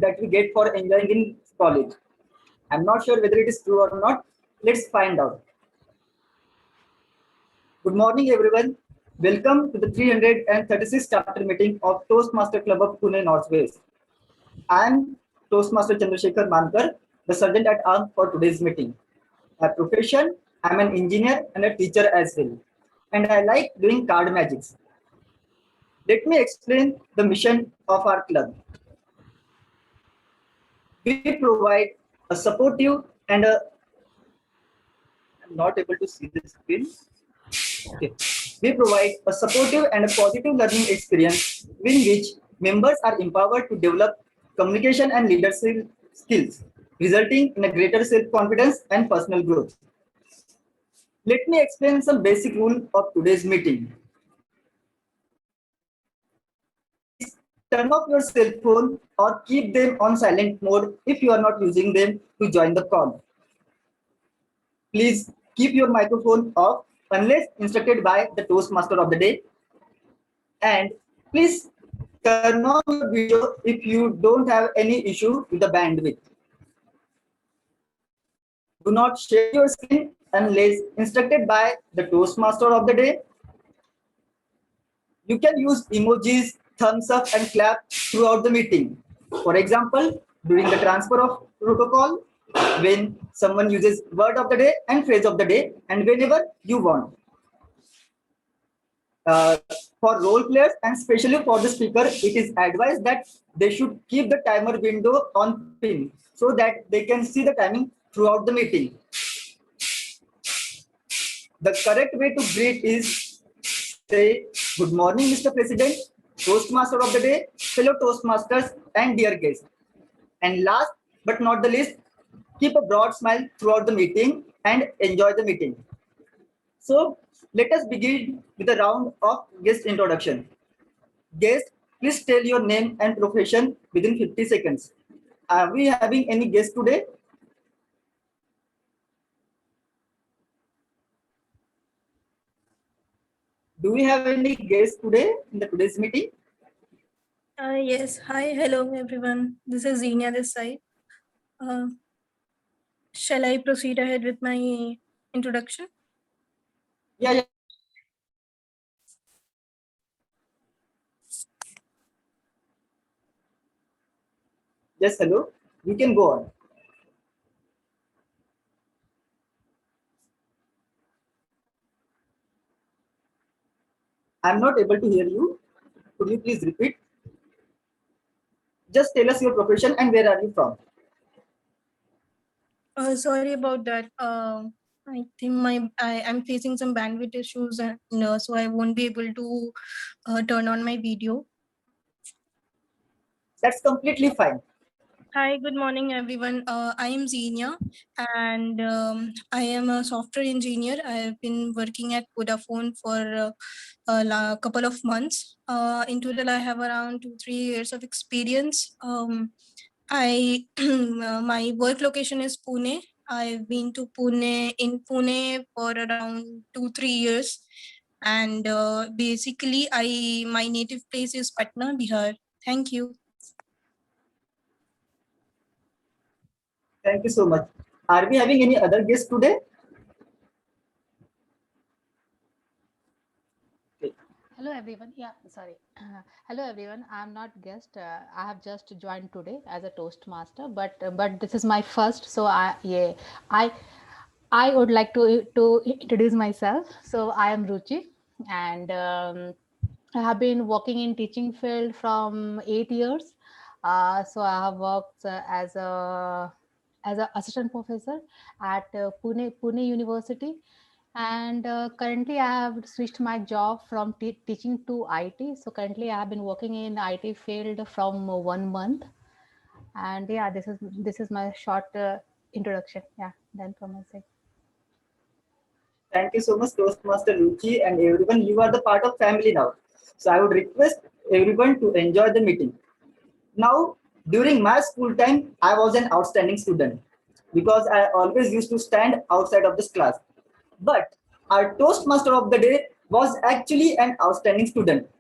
that we get for enjoying in college. I'm not sure whether it is true or not. Let's find out. Good morning, everyone. Welcome to the 336th chapter meeting of Toastmaster Club of Pune Northwest. I'm Toastmaster Chandrasekhar Mankar, the Sergeant at Arms for today's meeting. By profession, I'm an engineer and a teacher as well. And I like doing card magics. Let me explain the mission of our club. We provide a supportive and a I'm not able to see the screen. Okay. We provide a supportive and a positive learning experience in which members are empowered to develop communication and leadership skills, resulting in a greater self-confidence and personal growth. Let me explain some basic rules of today's meeting. Please turn off your cell phone or keep them on silent mode if you are not using them to join the call. Please keep your microphone off unless instructed by the Toastmaster of the day. And please turn on your video if you don't have any issue with the bandwidth. Do not share your screen unless instructed by the Toastmaster of the day. You can use emojis, thumbs up and clap throughout the meeting. For example, during the transfer of protocol, when someone uses word of the day and phrase of the day, and whenever you want. For role players and especially for the speaker, it is advised that they should keep the timer window on pin so that they can see the timing throughout the meeting. The correct way to greet is say, "Good morning, Mr. President, Toastmaster of the day, fellow Toastmasters, and dear guests." And last but not the least, keep a broad smile throughout the meeting and enjoy the meeting. So let us begin with a round of guest introduction. Guest, please tell your name and profession within 50 seconds. Are we having any guests today? Do we have any guests today in today's meeting? Yes. Hi. Hello, everyone. This is Zenia this side. Shall I proceed ahead with my introduction? Yeah. Yes, hello. You can go on. I'm not able to hear you. Could you please repeat? Just tell us your profession and where are you from? Sorry about that. I think I'm facing some bandwidth issues, and so I won't be able to turn on my video. That's completely fine. Hi, good morning, everyone. I am Zenia, and I am a software engineer. I have been working at Vodafone for a couple of months. In total, I have around 2-3 years of experience. I my work location is Pune. I've been to Pune for around 2-3 years, and basically, my native place is Patna, Bihar. Thank you. Thank you so much. Are we having any other guests today? Hello everyone. Yeah, sorry. Hello everyone. I'm not guest. I have just joined today as a Toastmaster, but this is my first. So I would like to introduce myself. So I am Ruchi, and I have been working in teaching field from 8 years. So I have worked as a assistant professor at Pune University, and currently I have switched my job from teaching to IT. So currently I have been working in IT field from 1 month, and yeah, this is my short introduction. Yeah, then from my side. Thank you so much, Toastmaster Ruchi, and everyone. You are the part of family now. So I would request everyone to enjoy the meeting. Now, during my school time, I was an outstanding student because I always used to stand outside of this class. But our Toastmaster of the day was actually an outstanding student.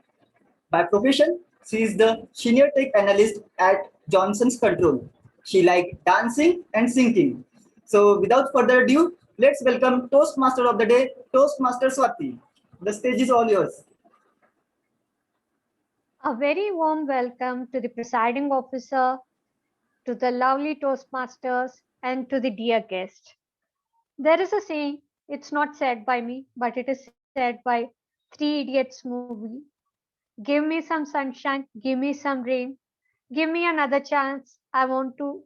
By profession, she is the senior tech analyst at Johnson's control. She liked dancing and singing. So without further ado, let's welcome Toastmaster of the day, Toastmaster Swati. The stage is all yours. A very warm welcome to the presiding officer, to the lovely Toastmasters, and to the dear guest. There is a saying, it's not said by me, but it is said by Three Idiots movie. Give me some sunshine, give me some rain, give me another chance. I want to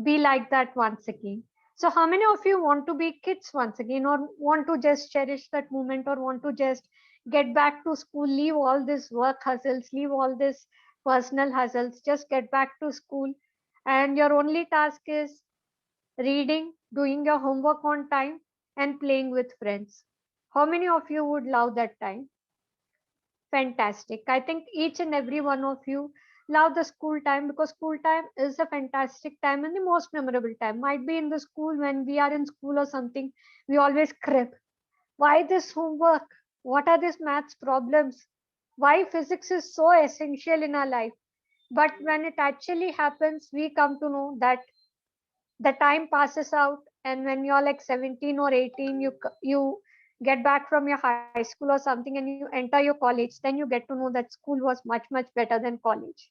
be like that once again. So, how many of you want to be kids once again, or want to just cherish that moment, or want to just get back to school, leave all this work hustles, leave all this personal hustles, just get back to school, and your only task is reading, doing your homework on time, and playing with friends? How many of you would love that time? Fantastic. I think each and every one of you love the school time, because school time is a fantastic time and the most memorable time. Might be in the school, when we are in school or something, we always crib. Why this homework? What are these maths problems? Why physics is so essential in our life? But when it actually happens, we come to know that the time passes out, and when you're like 17 or 18, you get back from your high school or something, and you enter your college, then you get to know that school was much better than college.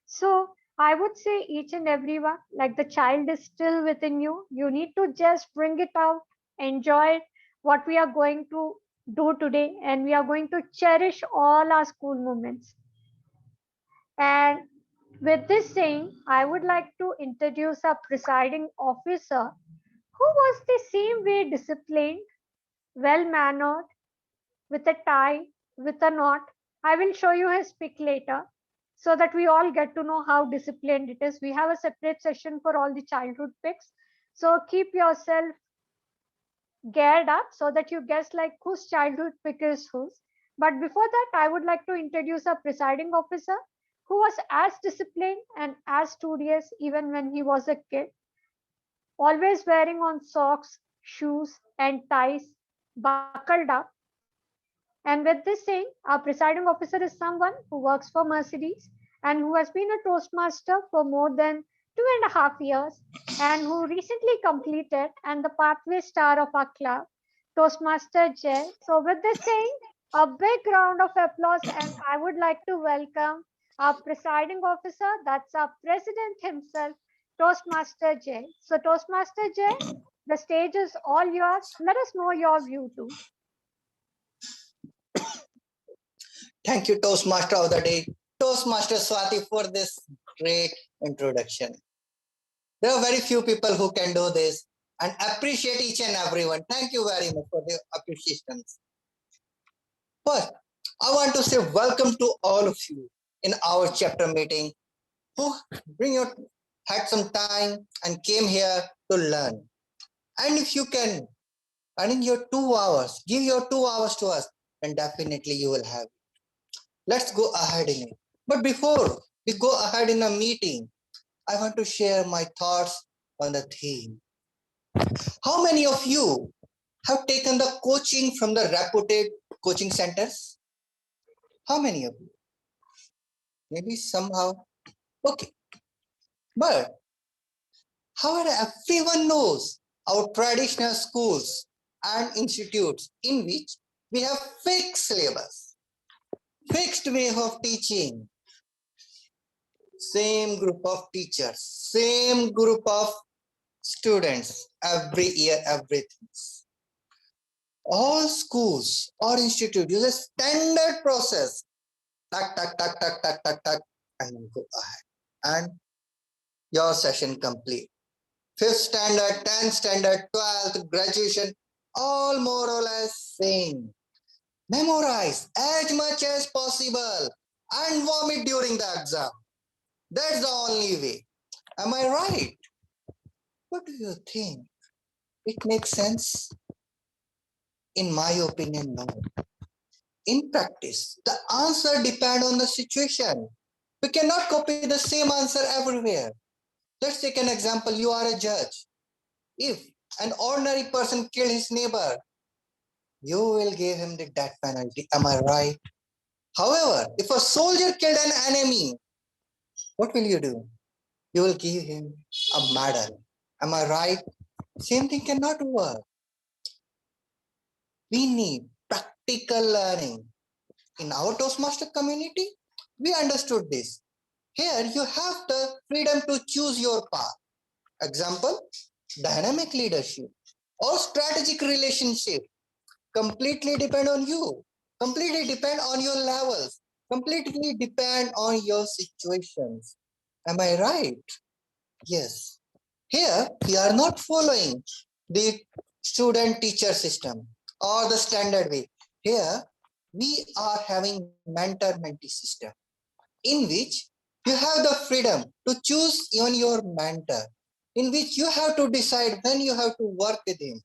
So I would say each and everyone, like, the child is still within you. You need to just bring it out, enjoy it, what we are going to do today, and we are going to cherish all our school moments. And with this saying, I would like to introduce our presiding officer, who was the same way disciplined, well mannered, with a tie, with a knot. I will show you his pic later so that we all get to know how disciplined it is. We have a separate session for all the childhood pics. So keep yourself geared up so that you guess like whose childhood pic is whose. But before that, I would like to introduce our presiding officer, who was as disciplined and as studious even when he was a kid, always wearing on socks, shoes, and ties, buckled up. And with this saying, our presiding officer is someone who works for Mercedes and who has been a Toastmaster for more than 2.5 years, and who recently completed and the pathway star of our club, Toastmaster Jay. So with this saying, a big round of applause, and I would like to welcome our presiding officer, that's our president himself, Toastmaster Jay. So Toastmaster Jay, the stage is all yours. Let us know your view too. Thank you, Toastmaster of the Day, Toastmaster Swati, for this great introduction. There are very few people who can do this, and appreciate each and everyone. Thank you very much for the appreciations. First, I want to say welcome to all of you in our chapter meeting who had some time and came here to learn. And if you can, and in your 2 hours, give your 2 hours to us, then definitely you will have. Let's go ahead in it. But before we go ahead in a meeting, I want to share my thoughts on the theme. How many of you have taken the coaching from the reputed coaching centers? How many of you? Maybe somehow. Okay. But however, everyone knows our traditional schools and institutes in which we have fixed syllabus, fixed way of teaching, same group of teachers, same group of students every year, everything. All schools or institutes use a standard process. Tuck, tuck, tuck, tuck, tuck, tuck, tuck, and then go ahead. And your session complete. 5th standard, 10th standard, 12th, graduation, all more or less same. Memorize as much as possible and vomit during the exam. That's the only way. Am I right? What do you think? It makes sense? In my opinion, no. In practice, the answer depends on the situation. We cannot copy the same answer everywhere. Let's take an example. You are a judge. If an ordinary person killed his neighbor, you will give him the death penalty. Am I right? However, if a soldier killed an enemy, what will you do? You will give him a medal. Am I right? Same thing cannot work. We need practical learning. In our Toastmaster community, we understood this. Here you have the freedom to choose your path. Example, dynamic leadership or strategic relationship completely depend on you. Completely depend on your levels. Completely depend on your situations. Am I right? Yes. Here we are not following the student teacher system or the standard way. Here we are having mentor mentee system in which you have the freedom to choose even your mentor, in which you have to decide when you have to work with him.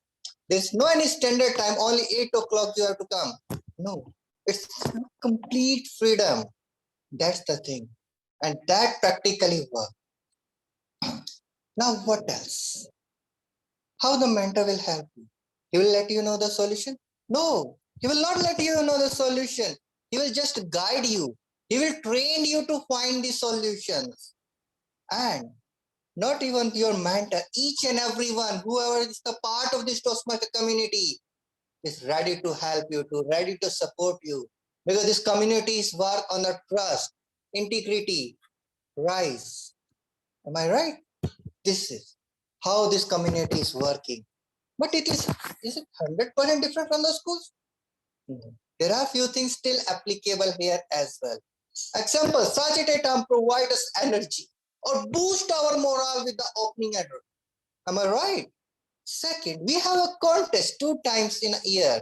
There's no any standard time, only 8 o'clock you have to come. No, it's complete freedom. That's the thing. And that practically works. Now, what else? How the mentor will help you? He will let you know the solution? No, he will not let you know the solution. He will just guide you. He will train you to find the solutions. And not even your mentor, each and everyone, whoever is the part of this Toastmaster community, is ready to help you, ready to support you. Because this community is work on the trust, integrity, rise. Am I right? This is how this community is working. But is it 100% different from the schools? No. There are few things still applicable here as well. Example, Sajite term provide us energy or boost our morale with the opening address. Am I right? Second, we have a contest 2 times in a year,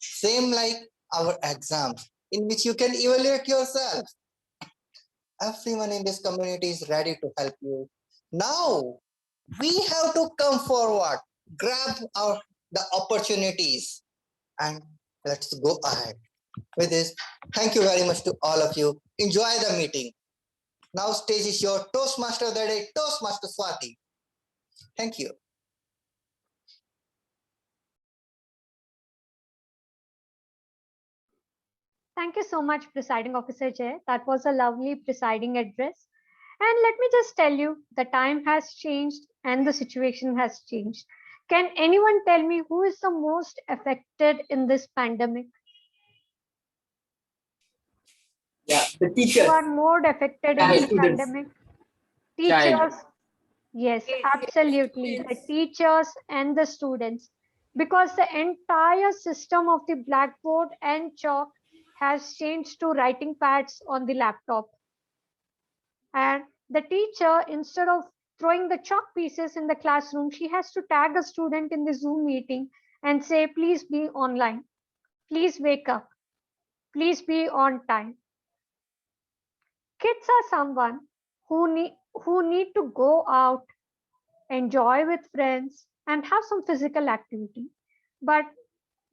same like our exams, in which you can evaluate yourself. Everyone in this community is ready to help you. Now, we have to come forward, grab the opportunities, and let's go ahead. With this, thank you very much to all of you. Enjoy the meeting. Now stage is your Toastmaster of the day, Toastmaster Swati. Thank you. Thank you so much, Presiding Officer Jay. That was a lovely presiding address. And let me just tell you, the time has changed and the situation has changed. Can anyone tell me who is the most affected in this pandemic? Yeah, the Who teachers are more affected in and the this students. pandemic? Child. Teachers. Yes, absolutely. The teachers and the students. Because the entire system of the blackboard and chalk has changed to writing pads on the laptop. And the teacher, instead of throwing the chalk pieces in the classroom, she has to tag a student in the Zoom meeting and say, please be online. Please wake up. Please be on time. Kids are someone who need to go out, enjoy with friends, and have some physical activity. But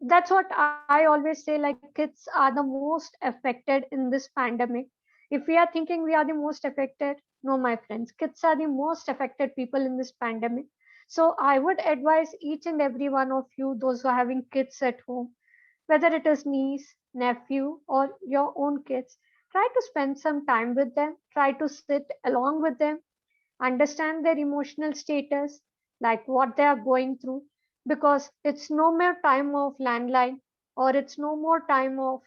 that's what I always say, like kids are the most affected in this pandemic. If we are thinking we are the most affected, no, my friends, kids are the most affected people in this pandemic. So I would advise each and every one of you, those who are having kids at home, whether it is niece, nephew, or your own kids, try to spend some time with them, try to sit along with them, understand their emotional status, like what they are going through, because it's no more time of landline, or it's no more time of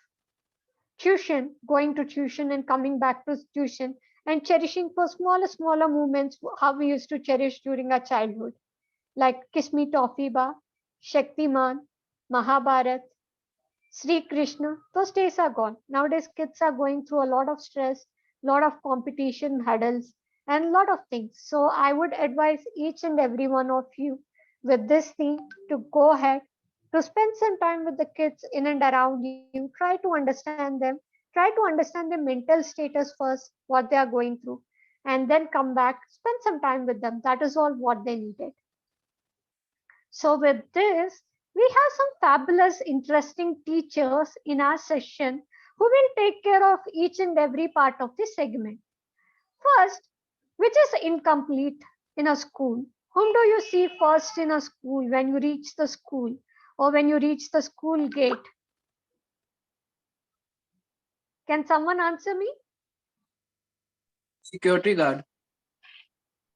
tuition, going to tuition and coming back to tuition, and cherishing for smaller moments how we used to cherish during our childhood, like Kiss Me Toffee Bar, Shaktiman, Mahabharat, Sri Krishna. Those days are gone. Nowadays, kids are going through a lot of stress, lot of competition hurdles, and lot of things. So I would advise each and every one of you with this thing to go ahead, to spend some time with the kids in and around you. Try to understand them. Try to understand their mental status first, what they are going through, and then come back, spend some time with them. That is all what they needed. So with this, we have some fabulous, interesting teachers in our session who will take care of each and every part of the segment. First, which is incomplete in a school? Whom do you see first in a school when you reach the school or when you reach the school gate? Can someone answer me? Security guard.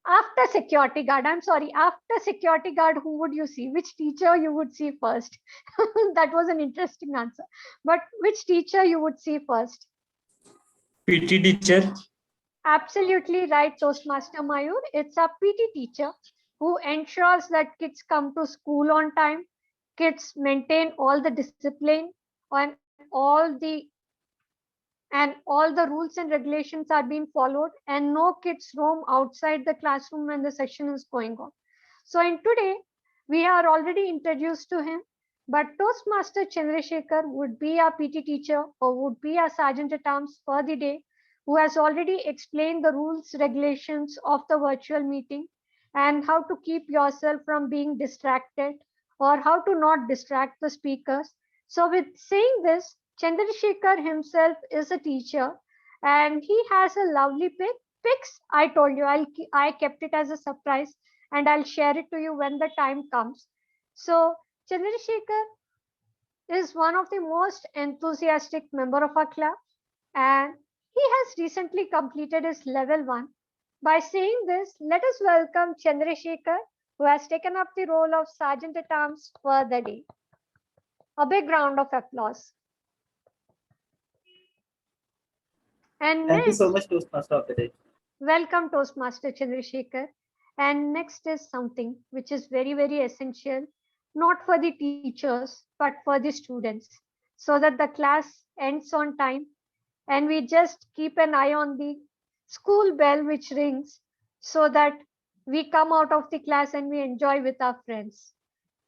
After security guard, I'm sorry, after security guard, who would you see? Which teacher you would see first? That was an interesting answer. But which teacher you would see first? PT teacher. Absolutely right, Toastmaster Mayur. It's a PT teacher who ensures that kids come to school on time, kids maintain all the discipline, and all the rules and regulations are being followed, and no kids roam outside the classroom when the session is going on. So in today, we are already introduced to him, but Toastmaster Chandrasekhar would be our PT teacher or would be our Sergeant at Arms for the day, who has already explained the rules, regulations of the virtual meeting and how to keep yourself from being distracted or how to not distract the speakers. So with saying this, Chandrasekhar himself is a teacher and he has a lovely pics. I told you I kept it as a surprise and I'll share it to you when the time comes. So Chandrasekhar is one of the most enthusiastic member of our club and he has recently completed his level 1. By saying this, let us welcome Chandrasekhar, who has taken up the role of Sergeant at Arms for the day. A big round of applause. And Thank you next, so much, Toastmaster of the day. welcome Toastmaster Chandrasekhar. And next is something which is very, very essential, not for the teachers, but for the students, so that the class ends on time and we just keep an eye on the school bell which rings so that we come out of the class and we enjoy with our friends.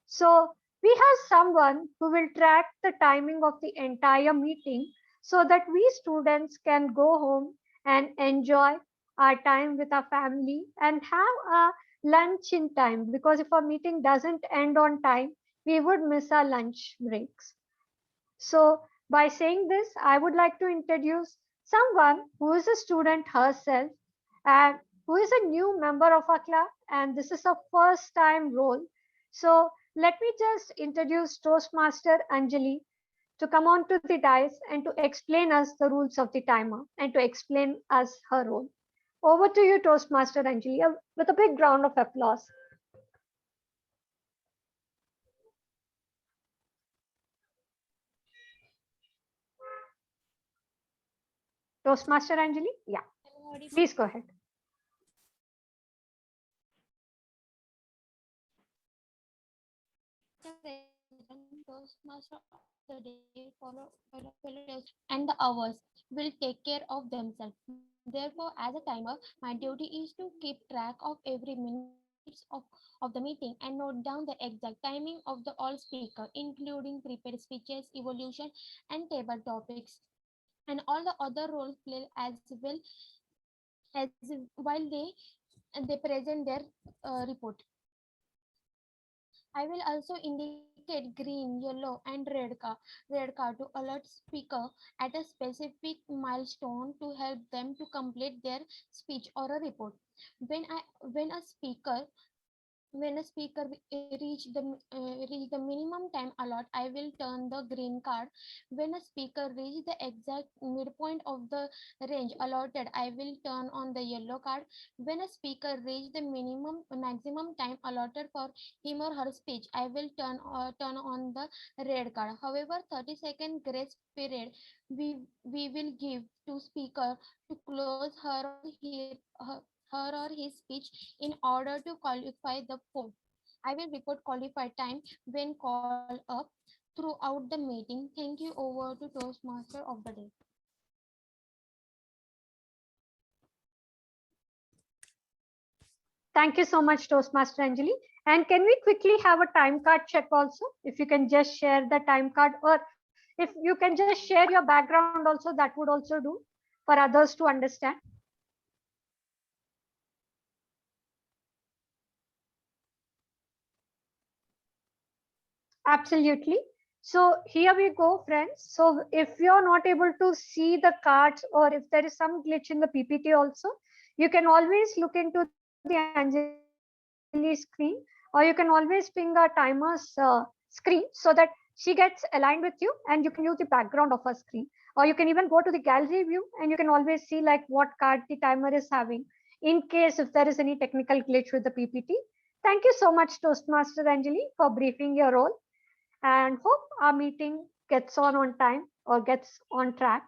So we have someone who will track the timing of the entire meeting so that we students can go home and enjoy our time with our family and have a lunch in time, because if our meeting doesn't end on time, we would miss our lunch breaks. So by saying this, I would like to introduce someone who is a student herself and who is a new member of our club, and this is a first time role. So let me just introduce Toastmaster Anjali to come on to the dais and to explain us the rules of the timer and to explain us her role. Over to you, Toastmaster Anjali, with a big round of applause. Toastmaster Anjali, yeah, please go ahead. Toastmaster of the day, follow and the hours will take care of themselves. Therefore, as a timer, my duty is to keep track of every minute of the meeting and note down the exact timing of the all speaker, including prepared speeches, evolution, and table topics, and all the other roles play as well as while they present their report. I will also indicate green, yellow, and red card to alert speaker at a specific milestone to help them to complete their speech or a report. When a speaker reach the minimum time allot, I will turn the green card. When a speaker reach the exact midpoint of the range allotted, I will turn on the yellow card. When a speaker reach the maximum time allotted for him or her speech, I will turn on the red card. However, 30-second grace period we will give to speaker to close her or his speech in order to qualify the poll. I will report qualified time when called up throughout the meeting. Thank you. Over to Toastmaster of the day. Thank you so much, Toastmaster Anjali. And can we quickly have a time card check also? If you can just share the time card, or if you can just share your background also, that would also do for others to understand. Absolutely. So here we go, friends. So if you're not able to see the cards or if there is some glitch in the PPT also, you can always look into the Anjali screen, or you can always ping a timer's screen so that she gets aligned with you and you can use the background of her screen. or you can even go to the gallery view and you can always see like what card the timer is having in case if there is any technical glitch with the PPT. Thank you so much, Toastmaster Anjali, for briefing your role, and hope our meeting gets on time or gets on track.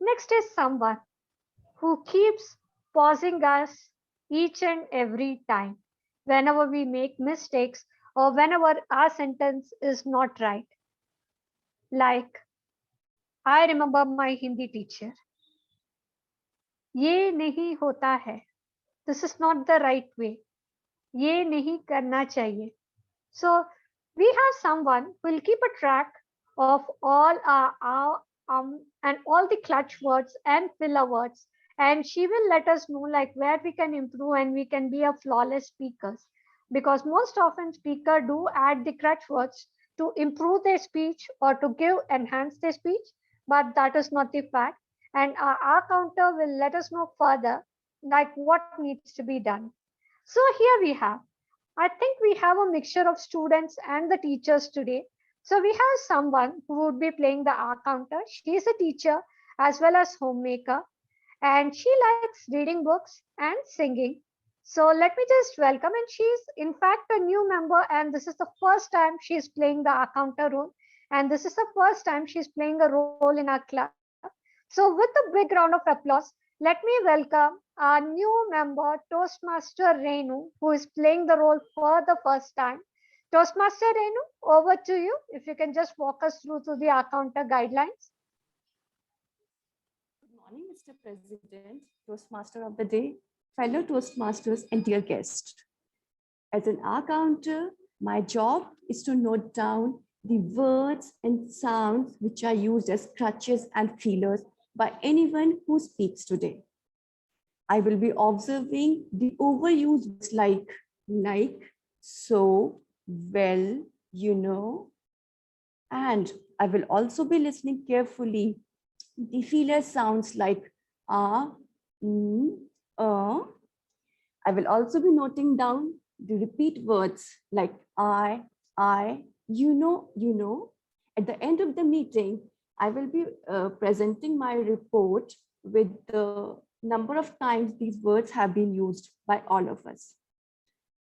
Next is someone who keeps pausing us each and every time whenever we make mistakes or whenever our sentence is not right. Like, I remember my Hindi teacher. ये नहीं होता है. This is not the right way. ये नहीं करना चाहिए. So we have someone who will keep a track of all our and all the clutch words and filler words, and she will let us know like where we can improve and we can be a flawless speakers, because most often speaker do add the crutch words to improve their speech or to give enhance their speech, but that is not the fact, and our counter will let us know further like what needs to be done. So here we have, I think we have a mixture of students and the teachers today. So we have someone who would be playing the R counter. She is a teacher as well as homemaker, and she likes reading books and singing. So let me just welcome, and she's in fact a new member, and this is the first time she's playing the R counter role, and this is the first time she's playing a role in our club. So with a big round of applause, let me welcome our new member, Toastmaster Renu, who is playing the role for the first time. Toastmaster Renu, over to you. If you can just walk us through to the counter guidelines. Good morning, Mr. President, Toastmaster of the day, fellow Toastmasters, and dear guests. As an counter, my job is to note down the words and sounds which are used as crutches and feelers by anyone who speaks today. I will be observing the overused words like, so, well, you know, and I will also be listening carefully the feeler sounds like I will also be noting down the repeat words like I, you know. At the end of the meeting, I will be presenting my report with the number of times these words have been used by all of us.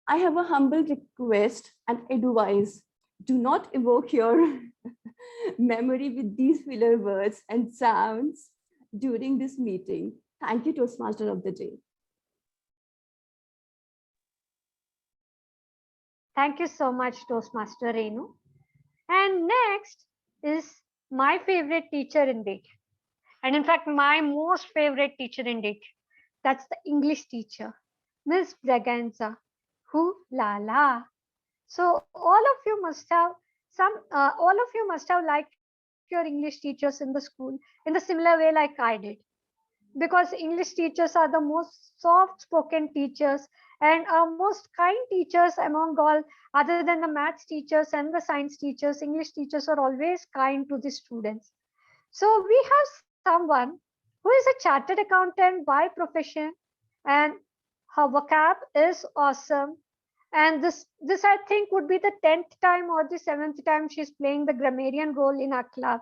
I have a humble request and advice. Do not evoke your memory with these filler words and sounds during this meeting. Thank you, Toastmaster of the day. Thank you so much, Toastmaster Renu. And next is my favorite teacher indeed. And in fact, my most favorite teacher indeed. That's the English teacher, Miss Braganza. Hoo la la. So all of you must have liked your English teachers in the school in the similar way like I did. Because English teachers are the most soft-spoken teachers and our most kind teachers among all, other than the maths teachers and the science teachers. English teachers are always kind to the students. So we have someone who is a chartered accountant by profession, and her vocab is awesome. And this I think would be the 10th time or the 7th time she's playing the grammarian role in our club.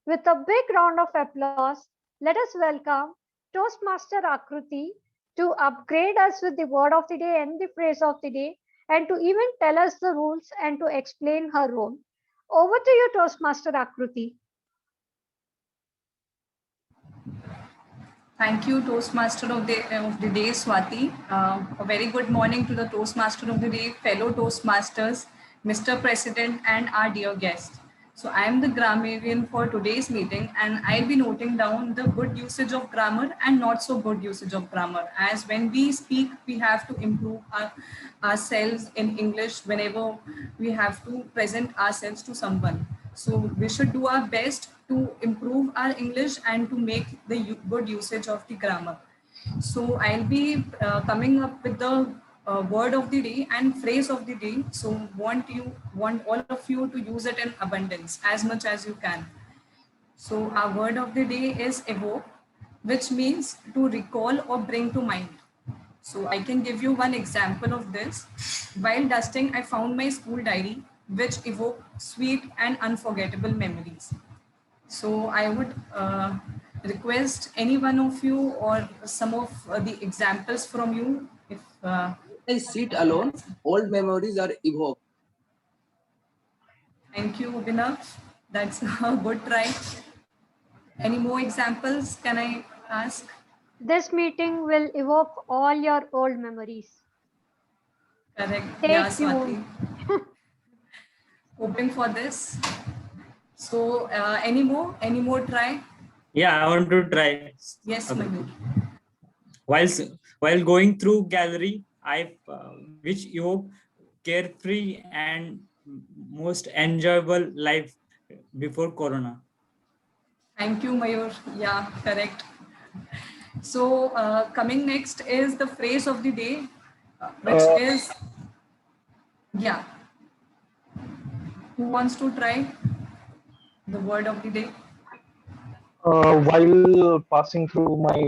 With a big round of applause, let us welcome Toastmaster Akruti to upgrade us with the word of the day and the phrase of the day, and to even tell us the rules and to explain her role. Over to you, Toastmaster Akruti. Thank you, Toastmaster of the day, Swati. A very good morning to the Toastmaster of the day, fellow Toastmasters, Mr. President, and our dear guest. So I am the grammarian for today's meeting, and I'll be noting down the good usage of grammar and not so good usage of grammar. As when we speak, we have to improve ourselves in English whenever we have to present ourselves to someone. So we should do our best to improve our English and to make the good usage of the grammar. So I'll be coming up with the word of the day and phrase of the day. So want all of you to use it in abundance as much as you can. So our word of the day is evoke, which means to recall or bring to mind. So I can give you one example of this. While dusting, I found my school diary, which evoked sweet and unforgettable memories. So I would request any one of you or some of the examples from you. If I sit alone, old memories are evoked. thank you, Abhinav. That's a good try. Any more examples can I ask? This meeting will evoke all your old memories. Correct. Take Yeah, the Swati. Hoping for this. So any more? Any more try? Yeah, I want to try. Yes, Okay. Mayur. While while going through gallery, I which evoke carefree and most enjoyable life before Corona. Thank you, Mayur. Yeah, correct. So coming next is the phrase of the day, which is, yeah. Who wants to try the word of the day? While passing through my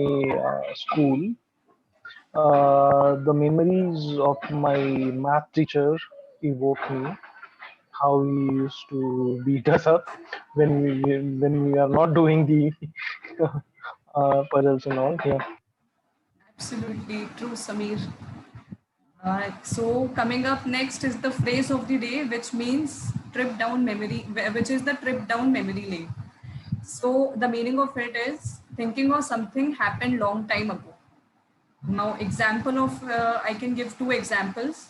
school, the memories of my math teacher evoke me. How he used to beat us up when we are not doing the puzzles and all. Yeah. Absolutely true, Samir. So coming up next is the phrase of the day, which means trip down memory, which is the trip down memory lane. So the meaning of it is thinking of something happened long time ago. Now, example of I can give two examples.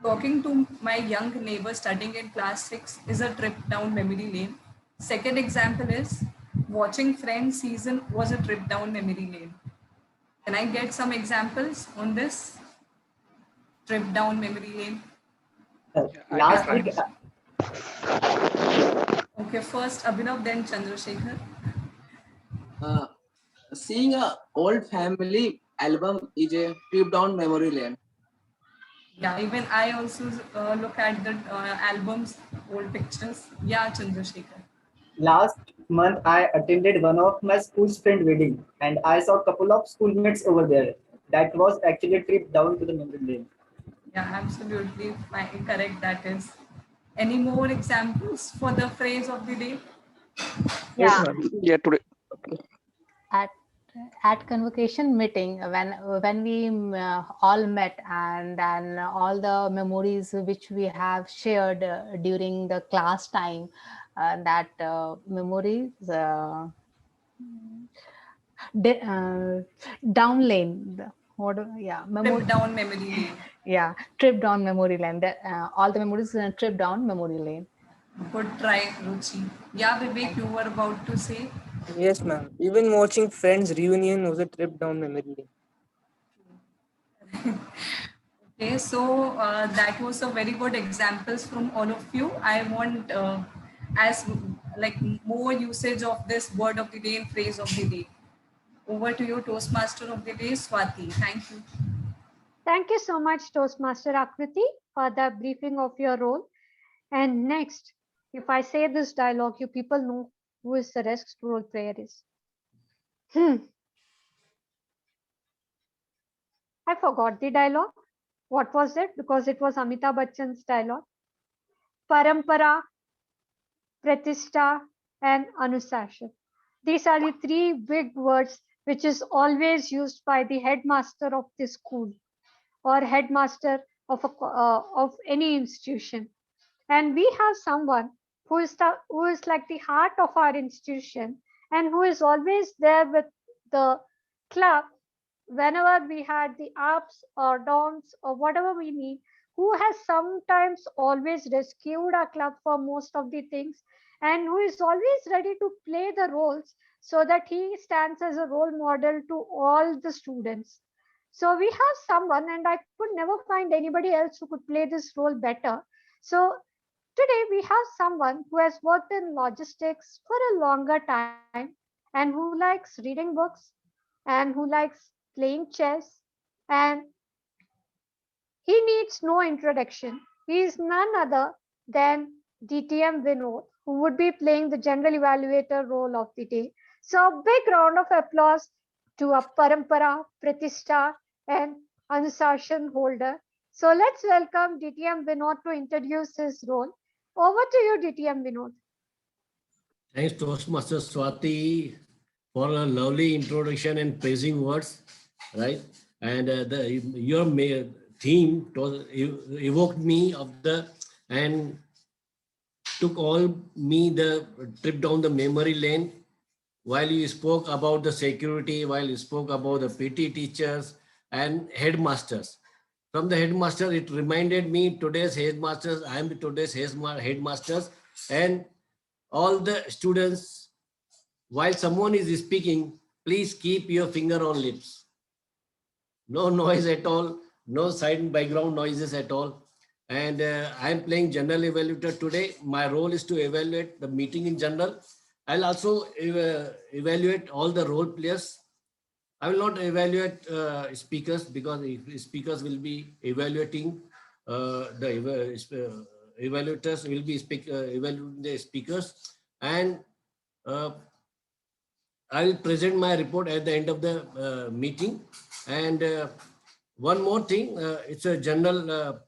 Talking to my young neighbor studying in class 6 is a trip down memory lane. Second example is watching Friends season was a trip down memory lane. Can I get some examples on this trip down memory lane? Last week, Okay, first Abhinav, then Chandrasekhar. Uh, Seeing a old family album is a trip down memory lane. Yeah, even I also look at the albums, old pictures. Yeah, Chandrasekhar. last month I attended one of my school's friend wedding and I saw a couple of schoolmates over there. That was actually a trip down to the memory lane. Yeah, absolutely fine, correct. That is. Any more examples for the phrase of the day? Yeah, Yeah. Today. at at convocation meeting when we all met, and then all the memories which we have shared during the class time, that memories down lane. Yeah, Trip down memory lane. yeah, trip down memory lane. All the memories trip down memory lane. Good try, Ruchi. Yeah, Vivek, you were about to say. Yes, ma'am. Even watching Friends reunion was a trip down memory lane. Okay, so that was a very good examples from all of you. I want as like more usage of this word of the day and phrase of the day. Over to you, Toastmaster of the day, Swati. Thank you. Thank you so much, Toastmaster Akriti, for the briefing of your role. And next, if I say this dialogue, you people know who is the next role player is. I forgot the dialogue. What was it? Because it was Amitabh Bachchan's dialogue. Parampara, Pratishta, and Anusashan. These are the three big words which is always used by the headmaster of the school or headmaster of any institution. And we have someone who is like the heart of our institution and who is always there with the club whenever we had the ups or downs or whatever we need, who has sometimes always rescued our club for most of the things, and who is always ready to play the roles so that he stands as a role model to all the students. So we have someone, and I could never find anybody else who could play this role better. So today we have someone who has worked in logistics for a longer time and who likes reading books and who likes playing chess, and he needs no introduction. He is none other than DTM Vinod, who would be playing the general evaluator role of the day. So a big round of applause to a Parampara, Pratishta, and Anusashan holder. So let's welcome DTM Vinod to introduce his role. Over to you, DTM Vinod. Thanks, Toastmaster Swati, for a lovely introduction and praising words, right? And your theme evoked me of the and took all me the trip down the memory lane while you spoke about the security, while you spoke about the PT teachers and headmasters. From the headmaster, it reminded me today's headmasters, I am today's headmasters, and all the students, while someone is speaking, please keep your finger on lips. No noise at all, no side background noises at all. And I am playing general evaluator today. My role is to evaluate the meeting in general. I'll also evaluate all the role players. I will not evaluate speakers because if speakers will be evaluating evaluators will be evaluating the speakers, and I will present my report at the end of the meeting. And one more thing, it's a general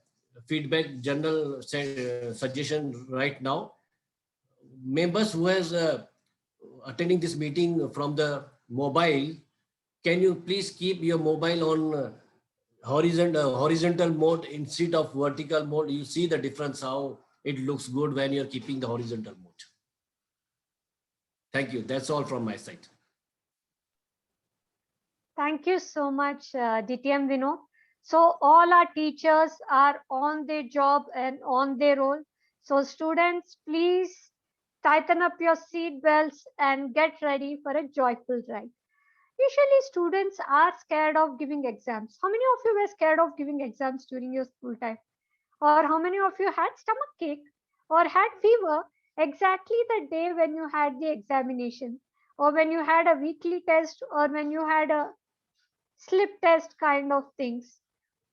feedback, general suggestion right now. Members who has attending this meeting from the mobile, can you please keep your mobile on horizontal mode instead of vertical mode? You see the difference, how it looks good when you're keeping the horizontal mode. Thank you. That's all from my side. Thank you so much, DTM Vinod. So all our teachers are on their job and on their role. So students, please tighten up your seat belts and get ready for a joyful ride. Usually students are scared of giving exams. How many of you were scared of giving exams during your school time? Or how many of you had stomach ache or had fever exactly the day when you had the examination, or when you had a weekly test, or when you had a slip test kind of things?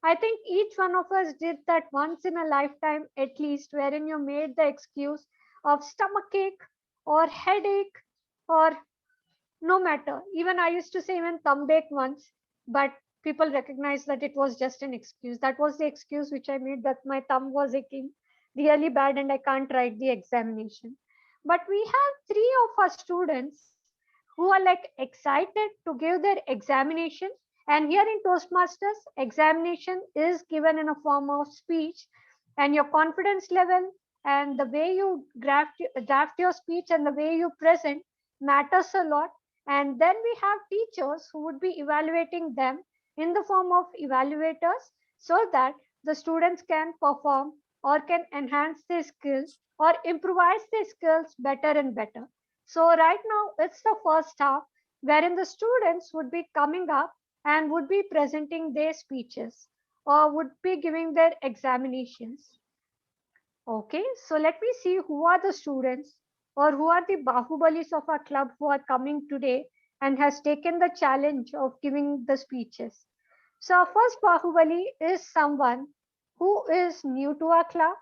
I think each one of us did that once in a lifetime at least, wherein you made the excuse of stomach ache or headache, or no matter. Even I used to say even thumb ache once, but people recognized that it was just an excuse. That was the excuse which I made, that my thumb was aching really bad and I can't write the examination. But we have three of our students who are like excited to give their examination. And here in Toastmasters, examination is given in a form of speech, and your confidence level and the way you draft your speech and the way you present matters a lot. And then we have teachers who would be evaluating them in the form of evaluators, so that the students can perform or can enhance their skills or improvise their skills better and better. So right now it's the first half wherein the students would be coming up and would be presenting their speeches or would be giving their examinations. Okay, so let me see who are the students or who are the Bahubalis of our club who are coming today and has taken the challenge of giving the speeches. So our first Bahubali is someone who is new to our club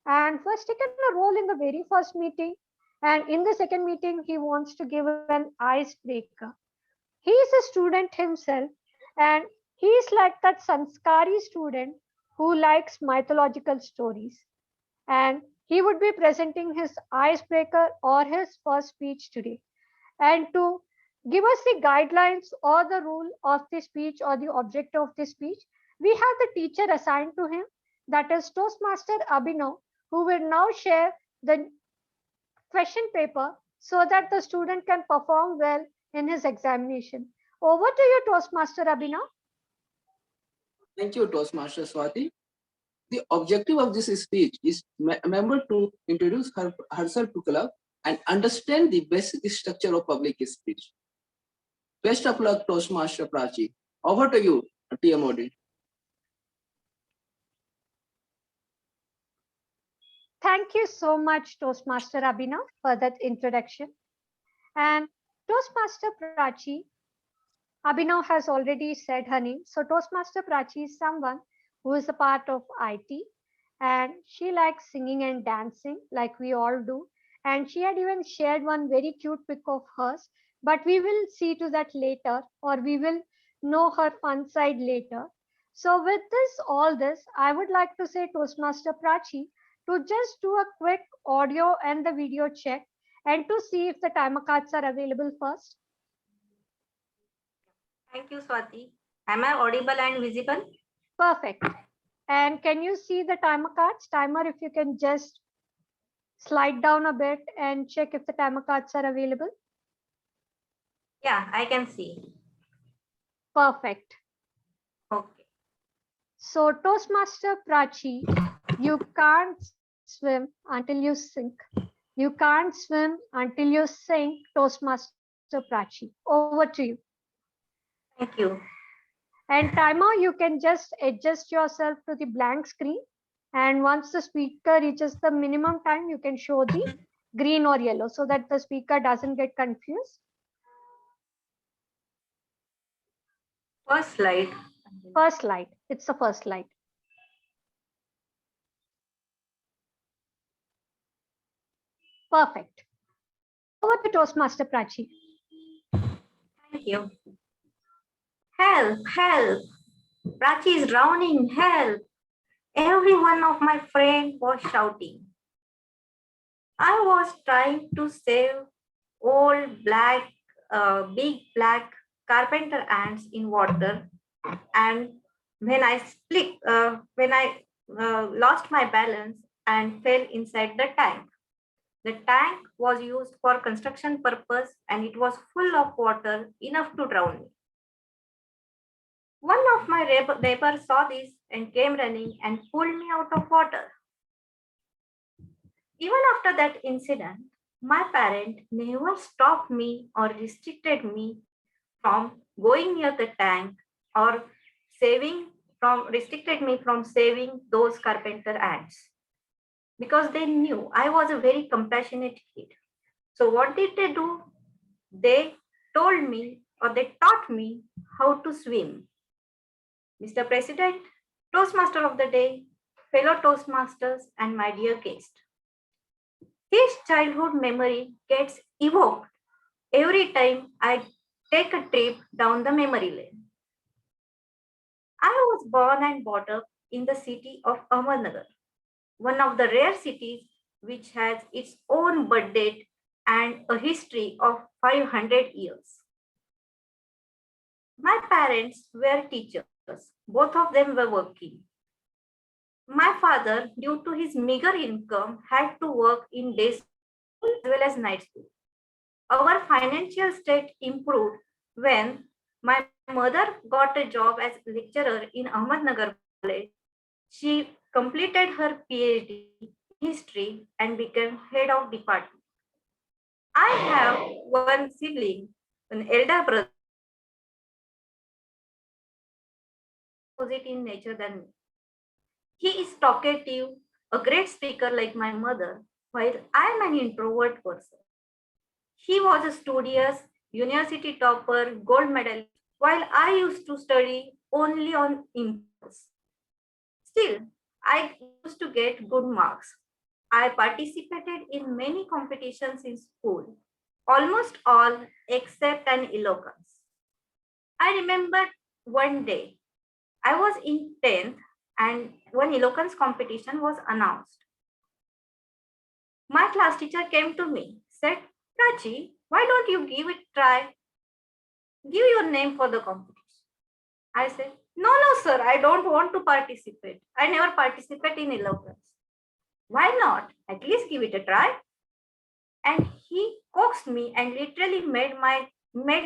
and who has taken a role in the very first meeting. And in the second meeting, he wants to give an icebreaker. He is a student himself, and he is like that Sanskari student who likes mythological stories. And he would be presenting his icebreaker or his first speech today. And to give us the guidelines or the rule of the speech or the objective of the speech, we have the teacher assigned to him, that is Toastmaster Abhinav, who will now share the question paper so that the student can perform well in his examination. Over to you, Toastmaster Abhinav. Thank you, Toastmaster Swati. The objective of this speech is member to introduce herself to club and understand the basic structure of public speech. Best of luck, Toastmaster Prachi. Over to you, TMOD. Thank you so much, Toastmaster Abhinav, for that introduction. And Toastmaster Prachi, Abhinav has already said her name. So Toastmaster Prachi is someone who is a part of IT, and she likes singing and dancing like we all do. And she had even shared one very cute pic of hers, but we will see to that later, or we will know her fun side later. So with all this, I would like to say Toastmaster Prachi to just do a quick audio and the video check, and to see if the timer cards are available first. Thank you, Swati. Am I audible and visible? Perfect. And can you see the timer cards? Timer, if you can just slide down a bit and check if the timer cards are available. Yeah, I can see. Perfect. Okay. So Toastmaster Prachi, you can't swim until you sink. You can't swim until you sink, Toastmaster Prachi. Over to you. Thank you. And timer, you can just adjust yourself to the blank screen. And once the speaker reaches the minimum time, you can show the green or yellow so that the speaker doesn't get confused. First slide. First slide. It's the first slide. Perfect. Over to Toastmaster Prachi. Thank you. Help, help. Prachi is drowning, help. Every one of my friends was shouting. I was trying to save old black, big black carpenter ants in water, and when I lost my balance and fell inside the tank. The tank was used for construction purpose and it was full of water enough to drown me. One of my neighbors saw this and came running and pulled me out of water. Even after that incident, my parent never stopped me or restricted me from going near the tank or restricted me from saving those carpenter ants, because they knew I was a very compassionate kid. So what did they do? They told me, or they taught me how to swim. Mr. President, Toastmaster of the Day, fellow Toastmasters, and my dear guest. His childhood memory gets evoked every time I take a trip down the memory lane. I was born and brought up in the city of Ahmednagar, one of the rare cities which has its own birth date and a history of 500 years. My parents were teachers. Both of them were working. My father, due to his meager income, had to work in day school as well as night school. Our financial state improved when my mother got a job as a lecturer in Ahmednagar College. She completed her PhD in history and became head of department. I have one sibling, an elder brother, opposite in nature than me. He is talkative, a great speaker like my mother, while I am an introvert person. He was a studious, university topper, gold medalist, while I used to study only on impulse. Still, I used to get good marks. I participated in many competitions in school, almost all except an eloquence. I remember one day, I was in 10th and one eloquence competition was announced. My class teacher came to me, said, Prachi, why don't you give it a try? Give your name for the competition. I said, no, sir, I don't want to participate. I never participate in eloquence. Why not? At least give it a try. And he coaxed me and literally made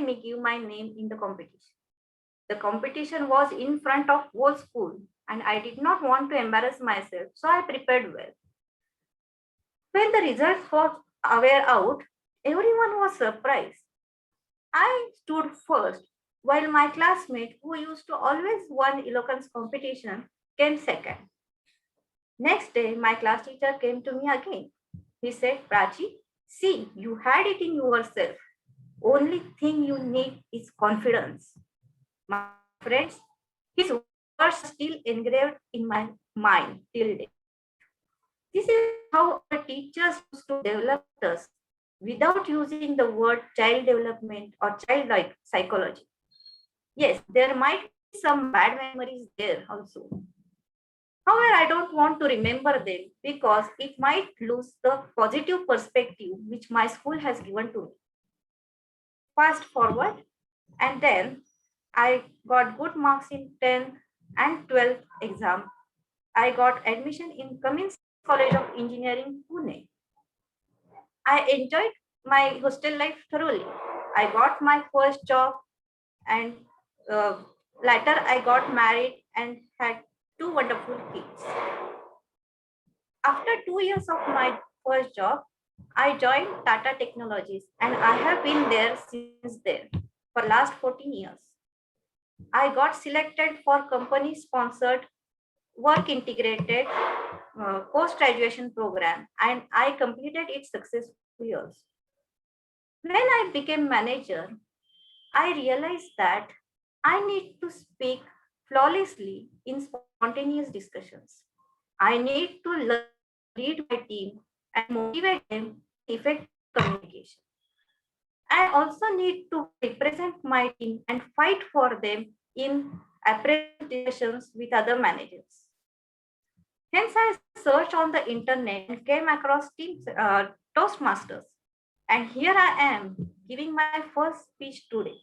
me give my name in the competition. The competition was in front of whole school and I did not want to embarrass myself, so I prepared well. When the results were out, everyone was surprised. I stood first, while my classmate, who used to always win eloquence competition, came second. Next day, my class teacher came to me again. He said, Prachi, see, you had it in yourself. Only thing you need is confidence. My friends, his words are still engraved in my mind till date. This is how our teachers used to develop us without using the word child development or childlike psychology. Yes, there might be some bad memories there also. However, I don't want to remember them because it might lose the positive perspective which my school has given to me. Fast forward, and then I got good marks in 10th and 12th exam. I got admission in Cummins College of Engineering, Pune. I enjoyed my hostel life thoroughly. I got my first job, and uh, later I got married and had two wonderful kids. After 2 years of my first job, I joined Tata Technologies and I have been there since then for last 14 years. I got selected for company sponsored work integrated post-graduation program and I completed it successfully years. When I became manager, I realized that I need to speak flawlessly in spontaneous discussions. I need to lead my team and motivate them in effective communication. I also need to represent my team and fight for them in appreciations with other managers. Hence, I searched on the internet and came across Toastmasters. And here I am giving my first speech today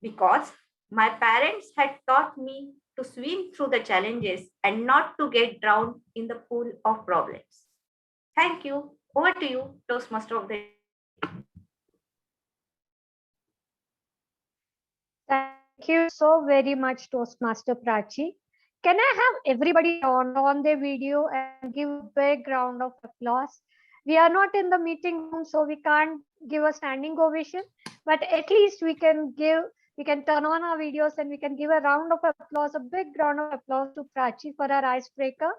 because my parents had taught me to swim through the challenges and not to get drowned in the pool of problems. Thank you. Over to you, Toastmaster of the Day. Thank you so very much, Toastmaster Prachi. Can I have everybody on their video and give a big round of applause? We are not in the meeting room, so we can't give a standing ovation, but at least we can turn on our videos and we can give a round of applause, a big round of applause to Prachi for our icebreaker.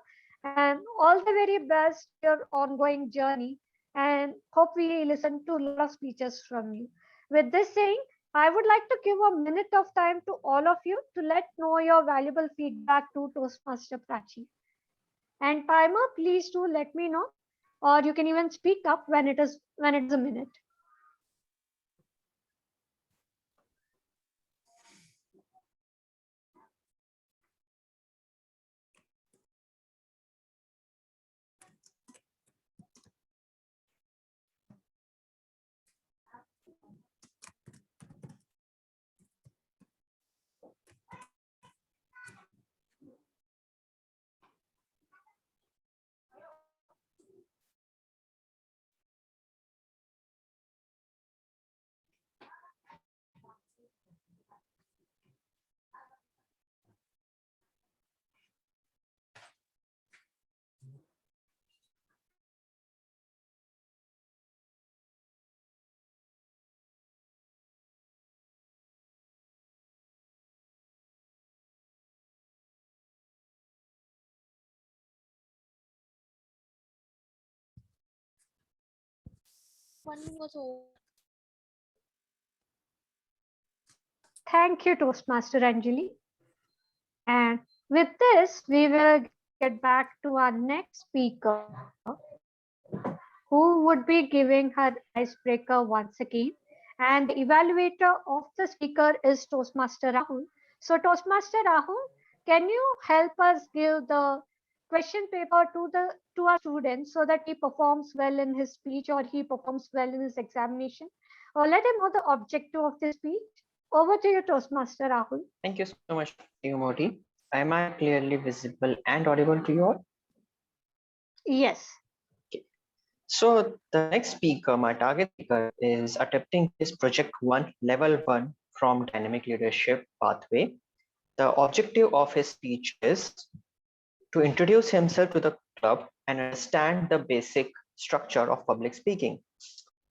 And all the very best for your ongoing journey. And hope we listen to a lot of speeches from you. With this saying, I would like to give a minute of time to all of you to let know your valuable feedback to Toastmaster Prachi. And timer, please do let me know, or you can even speak up when it is a minute. Thank you, Toastmaster Anjali. And with this, we will get back to our next speaker, who would be giving her icebreaker once again. And the evaluator of the speaker is Toastmaster Rahul. So Toastmaster Rahul, can you help us give the question paper to our students so that he performs well in his speech or he performs well in his examination? Or let him know the objective of the speech. Over to you, Toastmaster Rahul. Thank you so much, Moti. Am I clearly visible and audible to you all? Yes. Okay. So the next speaker, my target speaker, is attempting his Project 1 Level 1 from Dynamic Leadership Pathway. The objective of his speech is to introduce himself to the club and understand the basic structure of public speaking.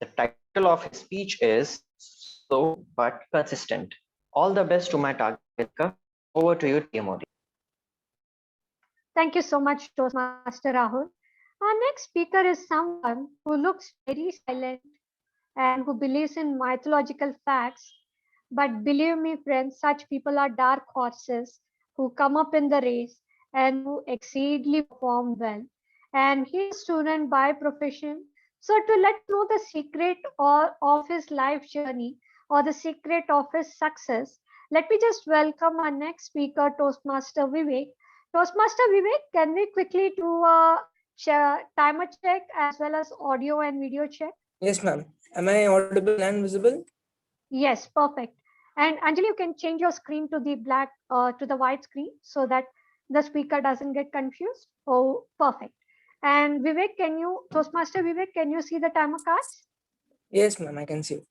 The title of his speech is Slow but Consistent. All the best to my target speaker. Over to you, Timothy. Thank you so much, Toastmaster Rahul. Our next speaker is someone who looks very silent and who believes in mythological facts. But believe me, friends, such people are dark horses who come up in the race and who exceedingly perform well. And he's a student by profession. So to let know the secret of his life journey or the secret of his success, let me just welcome our next speaker, Toastmaster Vivek, Toastmaster Vivek, can we quickly do a timer check as well as audio and video check? Yes, ma'am. Am I audible and visible? Yes, perfect. And Anjali, you can change your screen to the to the white screen so that the speaker doesn't get confused. Oh, perfect. And Vivek, Toastmaster Vivek, can you see the timer cards? Yes, ma'am, I can see it.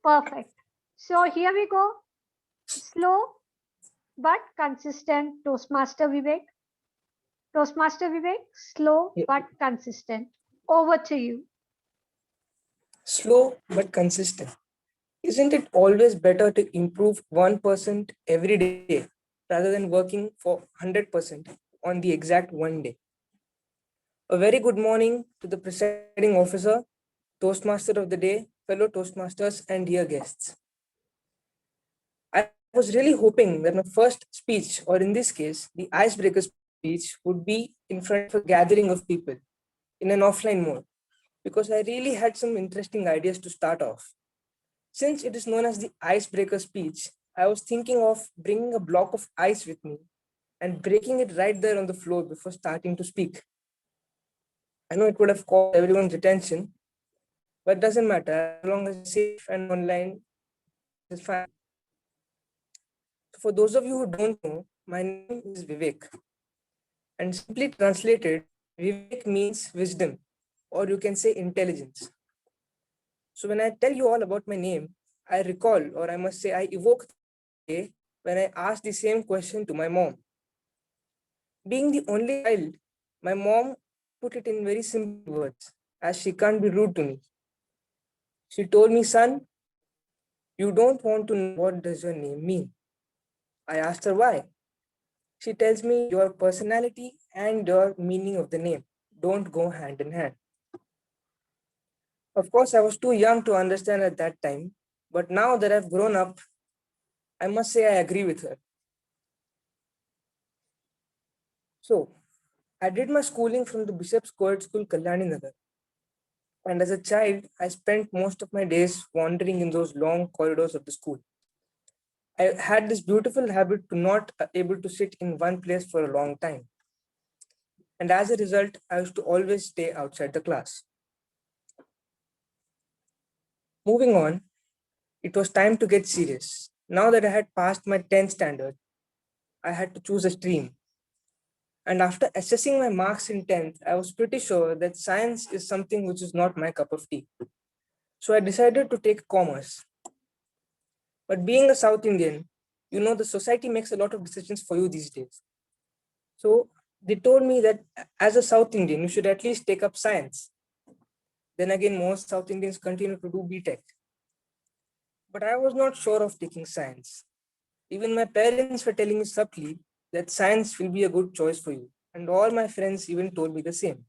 Perfect. So here we go. Slow but consistent Toastmaster Vivek. Toastmaster Vivek, slow but consistent. Over to you. Slow but consistent. Isn't it always better to improve 1% every day rather than working for 100% on the exact one day? A very good morning to the presiding officer, Toastmaster of the day, fellow Toastmasters, and dear guests. I was really hoping that my first speech, or in this case, the icebreaker speech, would be in front of a gathering of people in an offline mode, because I really had some interesting ideas to start off. Since it is known as the icebreaker speech, I was thinking of bringing a block of ice with me and breaking it right there on the floor before starting to speak. I know it would have caught everyone's attention, but it doesn't matter. As long as it's safe and online, it's fine. So for those of you who don't know, my name is Vivek. And simply translated, Vivek means wisdom, or you can say intelligence. So when I tell you all about my name, I recall, or I must say, I evoke the day when I asked the same question to my mom. Being the only child, my mom put it in very simple words, as she can't be rude to me. She told me, son, you don't want to know what does your name mean. I asked her why. She tells me your personality and your meaning of the name don't go hand in hand. Of course, I was too young to understand at that time, but now that I've grown up, I must say I agree with her. So, I did my schooling from the Bishop's Co-ed School, Kalyani Nagar. And as a child, I spent most of my days wandering in those long corridors of the school. I had this beautiful habit to not able to sit in one place for a long time. And as a result, I used to always stay outside the class. Moving on, it was time to get serious. Now that I had passed my 10th standard, I had to choose a stream. And after assessing my marks in 10th, I was pretty sure that science is something which is not my cup of tea. So I decided to take commerce. But being a South Indian, you know, the society makes a lot of decisions for you these days. So they told me that as a South Indian, you should at least take up science. Then again, most South Indians continue to do BTech. But I was not sure of taking science. Even my parents were telling me subtly that science will be a good choice for you. And all my friends even told me the same.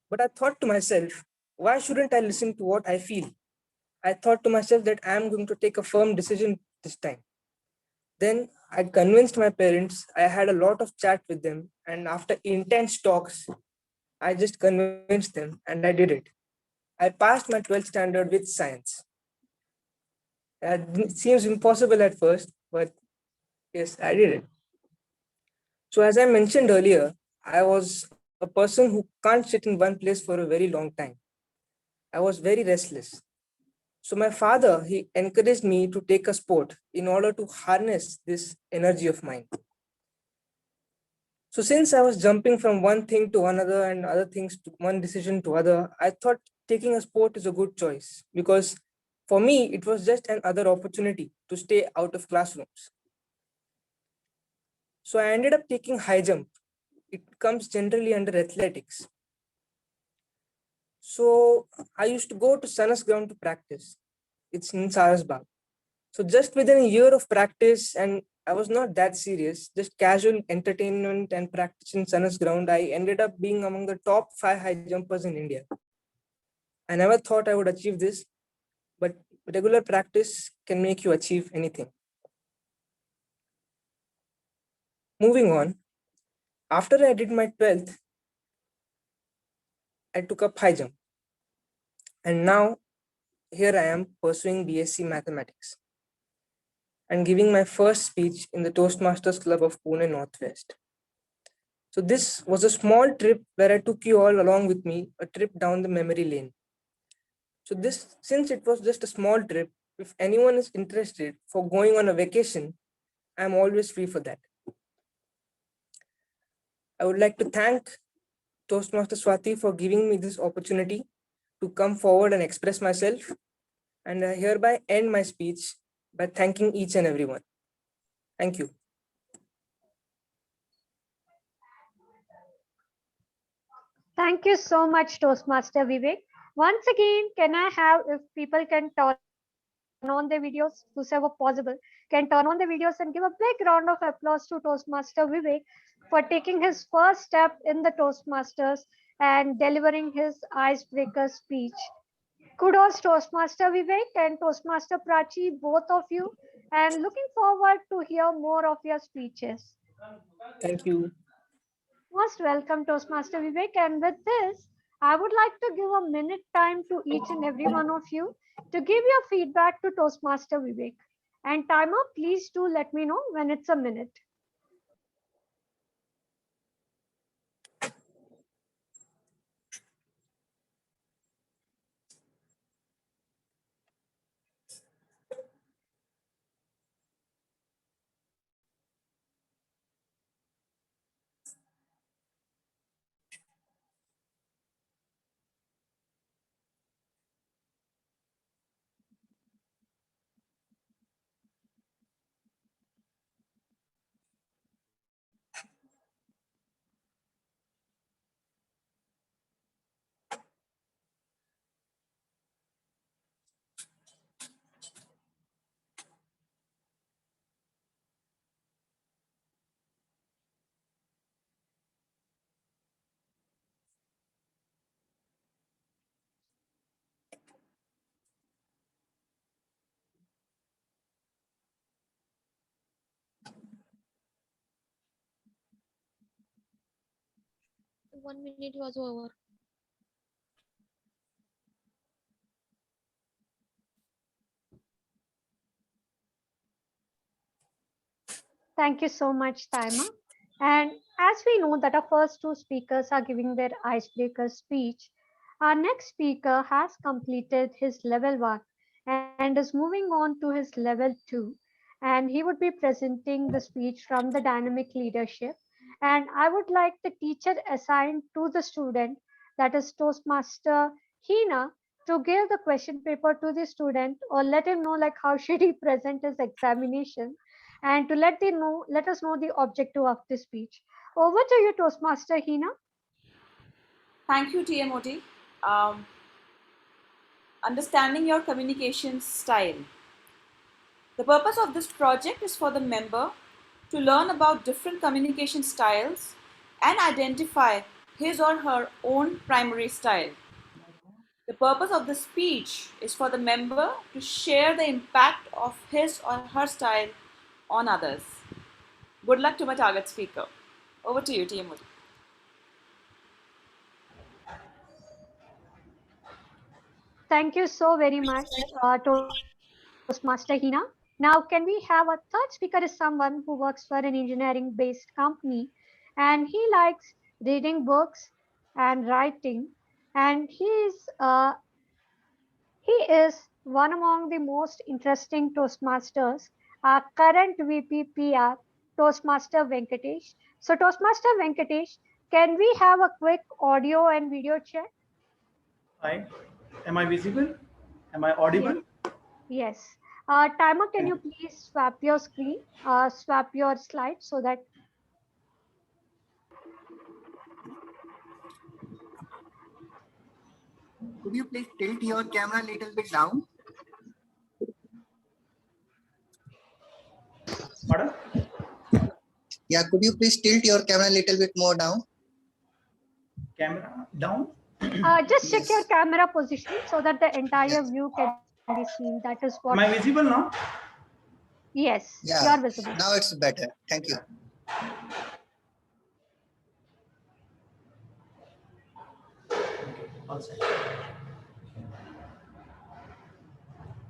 But I thought to myself, why shouldn't I listen to what I feel? I thought to myself that I am going to take a firm decision this time. Then I convinced my parents. I had a lot of chat with them. And after intense talks, I just convinced them and I did it. I passed my 12th standard with science. It seems impossible at first, but yes, I did it. So as I mentioned earlier, I was a person who can't sit in one place for a very long time. I was very restless. So my father, he encouraged me to take a sport in order to harness this energy of mine. So since I was jumping from one thing to another and other things to one decision to other, I thought taking a sport is a good choice because for me, it was just another opportunity to stay out of classrooms. So I ended up taking high jump. It comes generally under athletics. So I used to go to Sanas ground to practice. It's in Sarasbag. So just within a year of practice, and I was not that serious, just casual entertainment and practice in Sanas ground, I ended up being among the top 5 high jumpers in India. I never thought I would achieve this, but regular practice can make you achieve anything. Moving on, after I did my 12th, I took up high jump. And now here I am pursuing BSc Mathematics. and giving my first speech in the Toastmasters Club of Pune Northwest. So this was a small trip where I took you all along with me, a trip down the memory lane. So since it was just a small trip, if anyone is interested for going on a vacation, I'm always free for that. I would like to thank Toastmaster Swati for giving me this opportunity to come forward and express myself. And I hereby end my speech by thanking each and everyone. Thank you. Thank you so much, Toastmaster Vivek. Once again, can I have, if people can turn on their videos, whosoever possible, can turn on the videos and give a big round of applause to Toastmaster Vivek for taking his first step in the Toastmasters and delivering his icebreaker speech. Kudos Toastmaster Vivek and Toastmaster Prachi, both of you, and looking forward to hear more of your speeches. Thank you. Most welcome, Toastmaster Vivek. And with this, I would like to give a minute time to each and every one of you to give your feedback to Toastmaster Vivek. And timer, please do let me know when it's a minute. One minute was over. Thank you so much, Taima. And as we know that our first two speakers are giving their icebreaker speech, our next speaker has completed his level 1 and is moving on to his level 2. And he would be presenting the speech from the dynamic leadership. And I would like the teacher assigned to the student, that is Toastmaster Hina, to give the question paper to the student or let him know like how should he present his examination and to let us know the objective of the speech. Over to you, Toastmaster Hina. Thank you, TMOT. Understanding your communication style. The purpose of this project is for the member to learn about different communication styles and identify his or her own primary style. The purpose of the speech is for the member to share the impact of his or her style on others. Good luck to my target speaker. Over to you, TMOT. Thank you so very much, Toastmaster Hina. Now, can we have a third speaker is someone who works for an engineering-based company and he likes reading books and writing, and he is one among the most interesting Toastmasters, our current VP PR, Toastmaster Venkatesh. So, Toastmaster Venkatesh, can we have a quick audio and video check? Hi, am I visible? Am I audible? Yes. Timer, can you please swap your screen, swap your slide so that. Could you please tilt your camera a little bit down? Pardon? Yeah, could you please tilt your camera a little bit more down? Camera down? Just check your camera position so that the entire view can be seen. That is what. Am I visible now? Yes, Yeah, you're visible. now it's better. Thank you.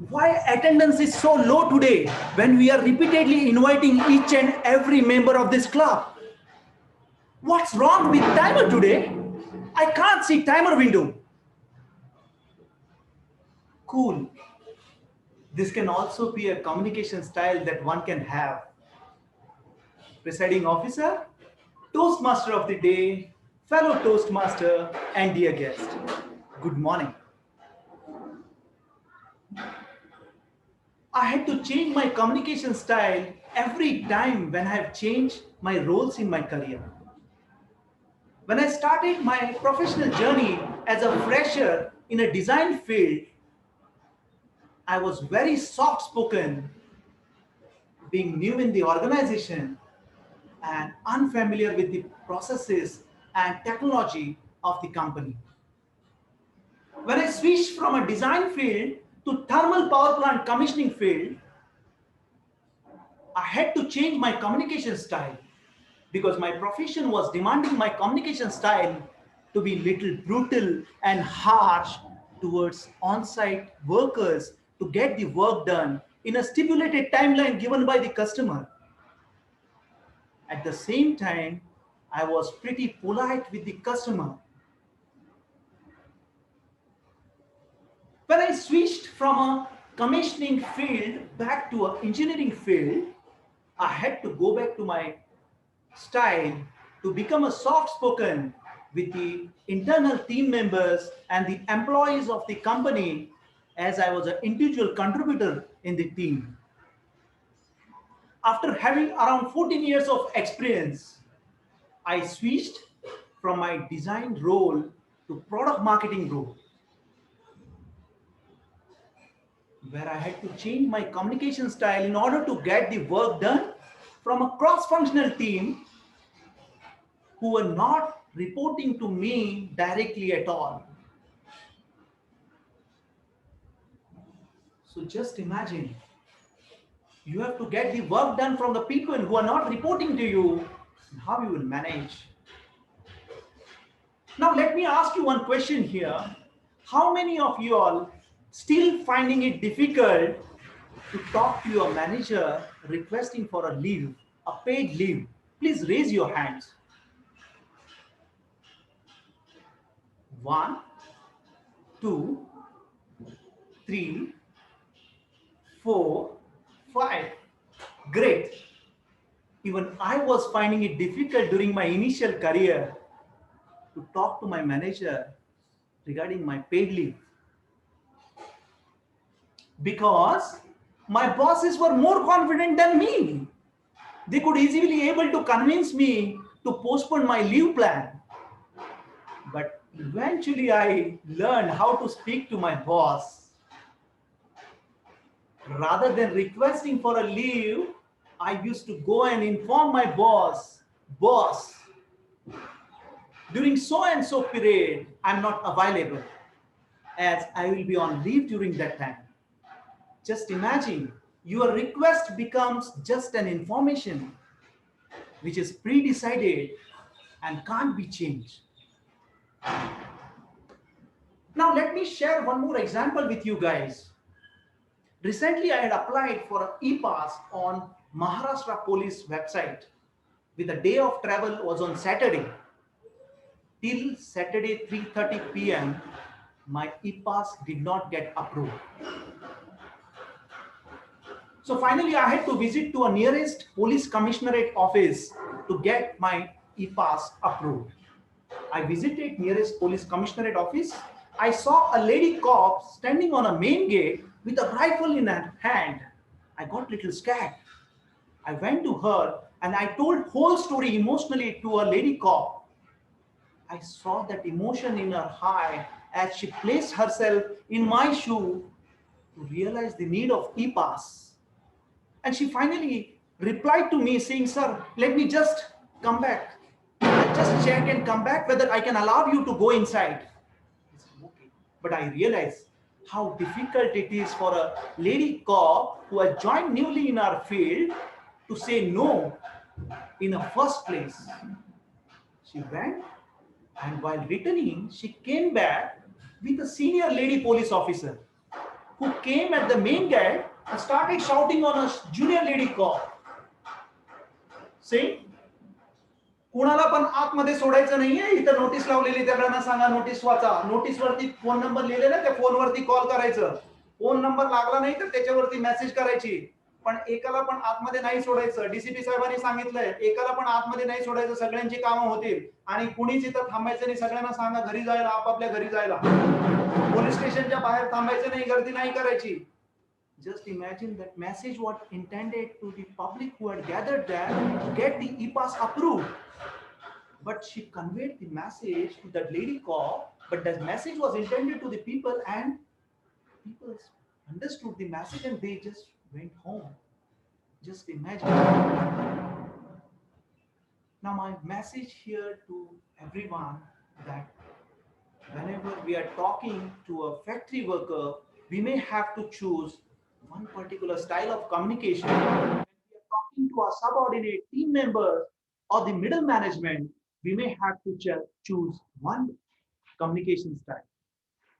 Why attendance is so low today when we are repeatedly inviting each and every member of this club? What's wrong with timer today? I can't see timer window. Cool. This can also be a communication style that one can have. Presiding officer, Toastmaster of the day, fellow Toastmaster, and dear guest. Good morning. I had to change my communication style every time when I have changed my roles in my career. When I started my professional journey as a fresher in a design field, I was very soft-spoken, being new in the organization and unfamiliar with the processes and technology of the company. When I switched from a design field to thermal power plant commissioning field, I had to change my communication style because my profession was demanding my communication style to be little brutal and harsh towards on-site workers to get the work done in a stipulated timeline given by the customer. At the same time, I was pretty polite with the customer. When I switched from a commissioning field back to an engineering field, I had to go back to my style to become a soft-spoken with the internal team members and the employees of the company as I was an individual contributor in the team. After having around 14 years of experience, I switched from my design role to product marketing role, where I had to change my communication style in order to get the work done from a cross-functional team who were not reporting to me directly at all. So just imagine, you have to get the work done from the people who are not reporting to you, and how you will manage. Now let me ask you one question here. How many of you all still finding it difficult to talk to your manager requesting for a leave, a paid leave? Please raise your hands. 1, 2, 3, 4, 5. Great. Even I was finding it difficult during my initial career to talk to my manager regarding my paid leave, because my bosses were more confident than me. They could easily able to convince me to postpone my leave plan. But eventually I learned how to speak to my boss. Rather than requesting for a leave, I used to go and inform my boss, during so and so period, I'm not available as I will be on leave during that time. Just imagine, your request becomes just an information which is pre-decided and can't be changed. Now let me share one more example with you guys. Recently, I had applied for an e-pass on Maharashtra Police website with the day of travel was on Saturday. Till Saturday 3:30 p.m., my e-pass did not get approved. So finally, I had to visit to a nearest police commissionerate office to get my e-pass approved. I visited nearest police commissionerate office. I saw a lady cop standing on a main gate with a rifle in her hand. I got little scared. I went to her and I told whole story emotionally to a lady cop. I saw that emotion in her eye as she placed herself in my shoe to realize the need of e-pass. And she finally replied to me saying, "Sir, let me just come back. I'll just check and come back whether I can allow you to go inside." I said, "Okay." But I realized how difficult it is for a lady cop who has joined newly in our field to say no in the first place. She went, and while returning, she came back with a senior lady police officer. who came at the main gate and started shouting on a junior lady cop, saying, कुणाला पण आतमध्ये सोडायचं नाहीये, इथं notice लावलेली, त्यांना सांगा notice वाचा, notice वरती फोन नंबर लिहिलेला, त्या फोनवरती कॉल करायचं, फोन नंबर लागला नाही तर त्याच्यावरती मेसेज करायची, पण एकाला पण आतमध्ये नाही सोडायचं. डीसीपी साहेबांनी सांगितलंय, एकाला पण आतमध्ये नाही सोडायचं, सगळ्यांची कामं होतील आणि कुणीच इथं थांबायचं नाही, सगळ्यांना सांगा घरी जायला, आपापल्या घरी जायला, पोलीस स्टेशनच्या बाहेर थांबायचं नाही, गर्दी नाही करायची. Just imagine that message was intended to the public who had gathered there to get the EPAS approved. But she conveyed the message to that lady cop, but that message was intended to the people and people understood the message and they just went home. Just imagine. Now my message here to everyone that whenever we are talking to a factory worker, we may have to choose one particular style of communication. When we are talking to our subordinate team members or the middle management, we may have to choose one communication style.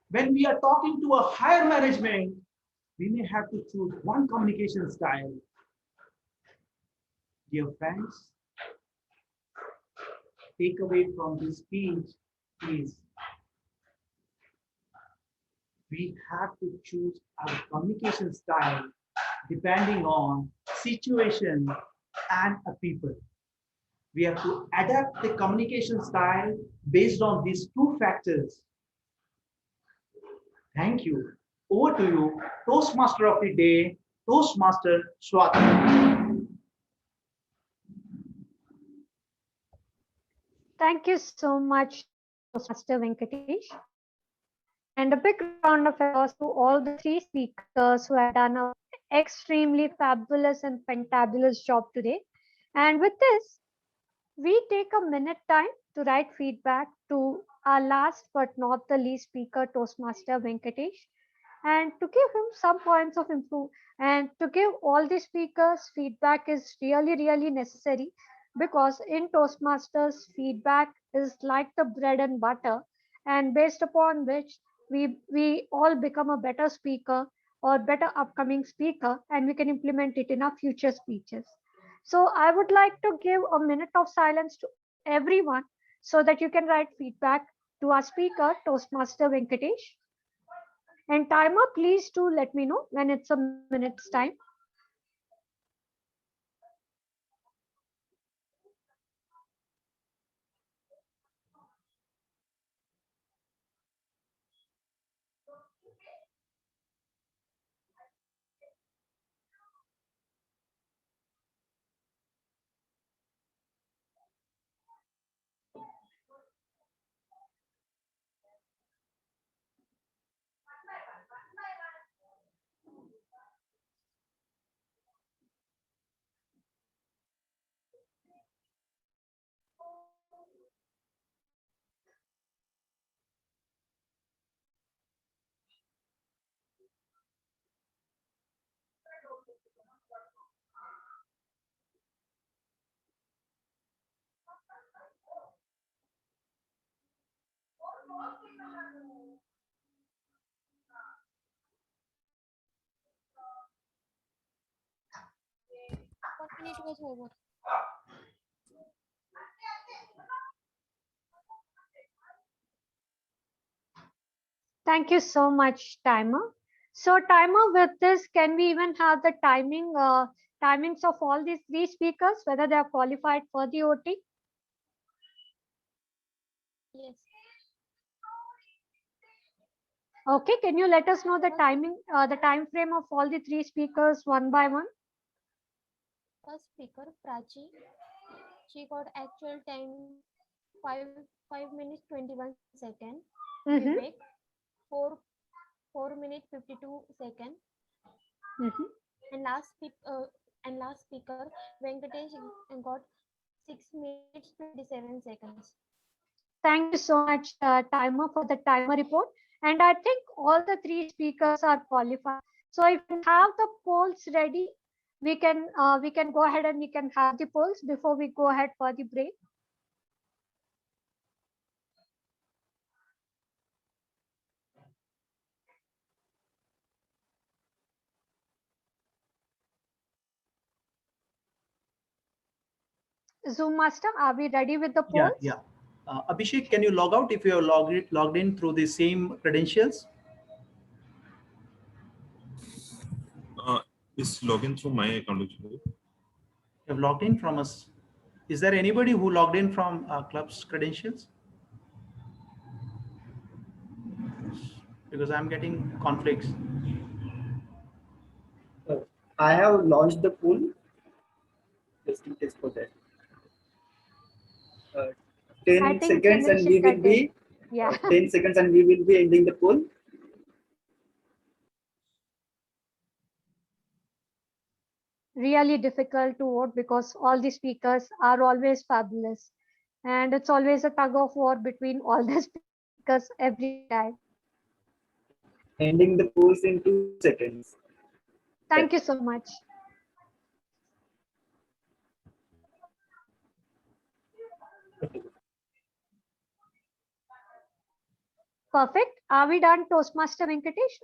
When we are talking to a higher management, we may have to choose one communication style. Dear friends, takeaway from this speech is we have to choose our communication style depending on situation and a people. We have to adapt the communication style based on these two factors. Thank you. Over to you, Toastmaster of the Day, Toastmaster Swati. Thank you so much, Toastmaster Venkatesh. And a big round of applause to all the three speakers who have done an extremely fabulous and fantabulous job today. And with this, we take a minute time to write feedback to our last but not the least speaker, Toastmaster Venkatesh, and to give him some points of improvement. And to give all the speakers feedback is really, really necessary, because in Toastmasters, feedback is like the bread and butter, and based upon which we all become a better speaker or better upcoming speaker, and we can implement it in our future speeches. So I would like to give a minute of silence to everyone so that you can write feedback to our speaker, Toastmaster Venkatesh. And timer, please do let me know when it's a minute's time. Minute was over. Thank you so much, timer. So timer, with this, can we even have the timings of all these three speakers, whether they are qualified for the OT? Yes. Okay, can you let us know the timing, the time frame of all the three speakers one by one? First speaker, Prachi. She got actual time 5 minutes 21 seconds. Vivek, 4 minutes 52 seconds. And last speaker, Venkatesh, got 6 minutes 27 seconds. Thank you so much, timer, for the timer report. And I think all the three speakers are qualified. So if you have the polls ready, we can go ahead and we can have the polls before we go ahead for the break. Zoom master, are we ready with the polls? Yeah. Abhishek, can you log out if you are logged in through the same credentials? Is login through my account. You have logged in from us. Is there anybody who logged in from club's credentials? Because I'm getting conflicts. I have launched the pool. Just in case for that. 10 think seconds and we will be Yeah. 10 seconds and we will be ending the poll. Really difficult to vote because all the speakers are always fabulous. And it's always a tug of war between all the speakers every time. Ending the polls in 2 seconds. Thank you so much. Perfect. Are we done, Toastmaster Venkatesh?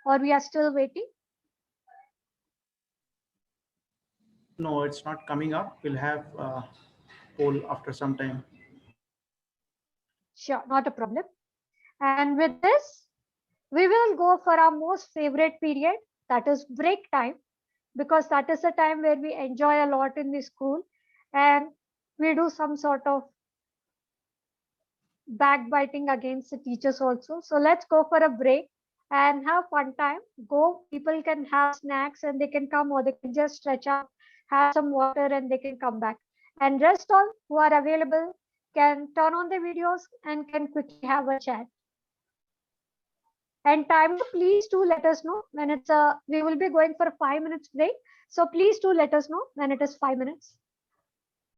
Or we are still waiting? No, it's not coming up. We'll have poll after some time. Sure, not a problem. And with this, we will go for our most favorite period, that is break time, because that is the time where we enjoy a lot in the school and we do some sort of backbiting against the teachers also. So let's go for a break and have fun time. Go, people can have snacks and they can come, or they can just stretch out, have some water and they can come back. And rest all who are available can turn on the videos and can quickly have a chat. And time, please do let us know when it's we will be going for a 5 minutes break. So please do let us know when it is 5 minutes.